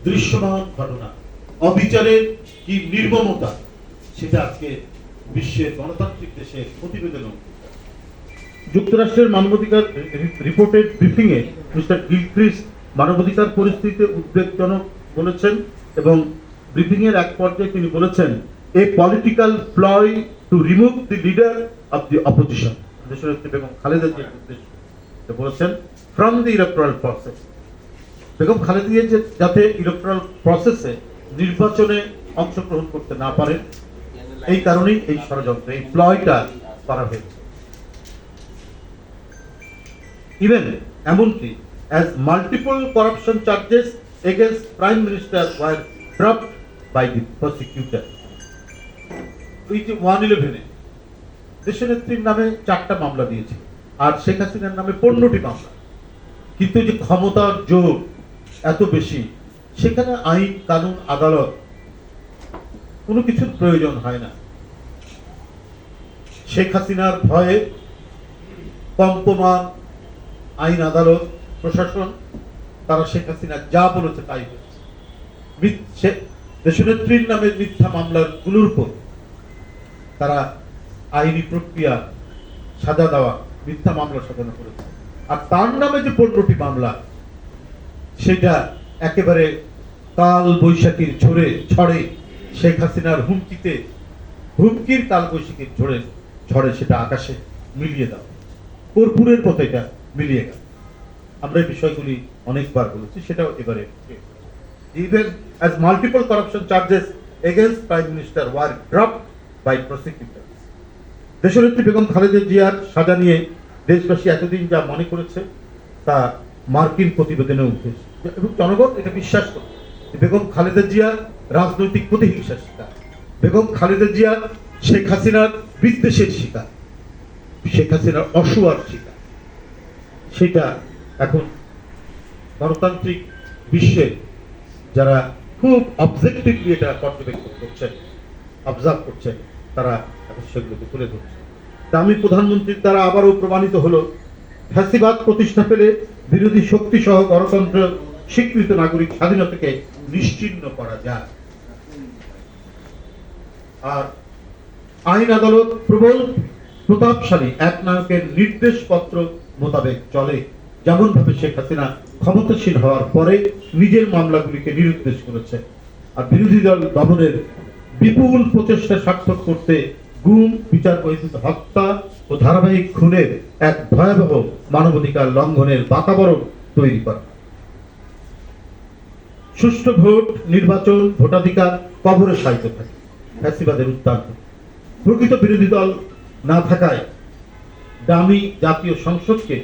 দৃশ্যমান ঘটনা, অবিচারের কি নির্মমতা, সেটা আজকে বিশ্বের গণতান্ত্রিক দেশের প্রতিবেদন। যুক্তরাষ্ট্রের মানবাধিকার রিপোর্টের ব্রিফিংয়ে মিস্টার গিলক্রিস্ট মানবাধিকার পরিস্থিতিতে উদ্বেগজনক বলেছেন এবং ব্রিফিংয়ের এক পর্যায়ে তিনি বলেছেন, a political প্লয় to remove the leader of the opposition, দেশনেত্রী বেগম খালেদা জিয়ার উদ্দেশ্যে বলেছেন, from the electoral process. Begum Khaleda Zia যাতে ইলেকট্রাল প্রসেসে নির্বাচনে অংশগ্রহণ করতে না পারেন, এই কারণেই এই ষড়যন্ত্র, এই প্লয়টা করা হয়েছে। ইভেন এমনকি as multiple corruption charges against Prime Minister were dropped by the prosecutor. which 111 দেশনেত্রীর নামে 4টা মামলা দিয়েছে আর শেখ হাসিনার নামে 15টি মামলা। কিন্তু যে ক্ষমতার জোর এত বেশি, সেখানে আইন কানুন আদালত কোনো কিছুর প্রয়োজন হয় না। শেখ হাসিনার ভয়ে কম্পমান আইন আদালত প্রশাসন, তারা শেখ হাসিনা যা বলেছে তাই হয়েছে। দেশনেত্রীর নামে মিথ্যা মামলার গুলোর উপর তারা আইনি প্রক্রিয়া সাজা দেওয়া, মিথ্যা মামলা সাজানো করেছে। আর তার নামে যে 15টি মামলা, সেটা একেবারে কাল বৈশাখীর ঝড়ে শেখ হাসিনার হুমকির কাল বৈশাখীর ঝড়ে সেটা আকাশে মিলিয়ে দাও, কর্পূরের মতো এটা মিলিয়ে গেল। আমরা এই বিষয়গুলি অনেকবার বলেছি, সেটাও এবারে। Even as multiple corruption charges against Prime Minister were dropped by prosecutors. দেশনেত্রী বেগম খালেদা জিয়ার সাজা নিয়ে দেশবাসী এতদিন যা মনে করেছে তা মার্কিন প্রতিবেদনে উঠেছে এবং জনগণ এটা বিশ্বাস করে। বেগম খালেদা জিয়া রাজনৈতিক প্রতিহিংসার শিকার, বেগম খালেদা জিয়া শেখ হাসিনার বিদ্বেষের শিকার, শেখ হাসিনার অসুয়ার শিকার। সেটা এখন গণতান্ত্রিক বিশ্বে যারা খুব অবজেক্টিভলি এটা পর্যবেক্ষণ করছেন, অবজার্ভ করছেন, তারা এখন সেগুলোকে তুলে ধরছে। তা আমি প্রধানমন্ত্রীর দ্বারা আবারও প্রমাণিত হলো, ফ্যাসিবাদ প্রতিষ্ঠা পেলে বিরোধী শক্তি সহ গণতন্ত্র স্বীকৃত নাগরিক স্বাধীনতাকে নিশ্চিহ্ন করা যায়। আর আইন আদালত প্রবল প্রতাপশালী এক নায়কের নির্দেশপত্র মোতাবেক চলে, যেমন ভাবে শেখ হাসিনা ক্ষমতাসীন হওয়ার পরে নিজের মামলাগুলিকে নিরুদ্দেশ করেছে। আর বিরোধী দল দমনের বিপুল প্রচেষ্টা সার্থক করতে গুম, বিচার বহির্ভূত হত্যা ও ধারাবাহিক খুনের এক ভয়াবহ মানবাধিকার লঙ্ঘনের বাতাবরণ তৈরি করা। সুষ্ঠু ভোট, নির্বাচন, ভোটাধিকার কবরে সাহিত্য থাকে, ফ্যাসিবাদের উত্থান। প্রকৃত বিরোধী দল না থাকায় দামি জাতীয় সংসদকে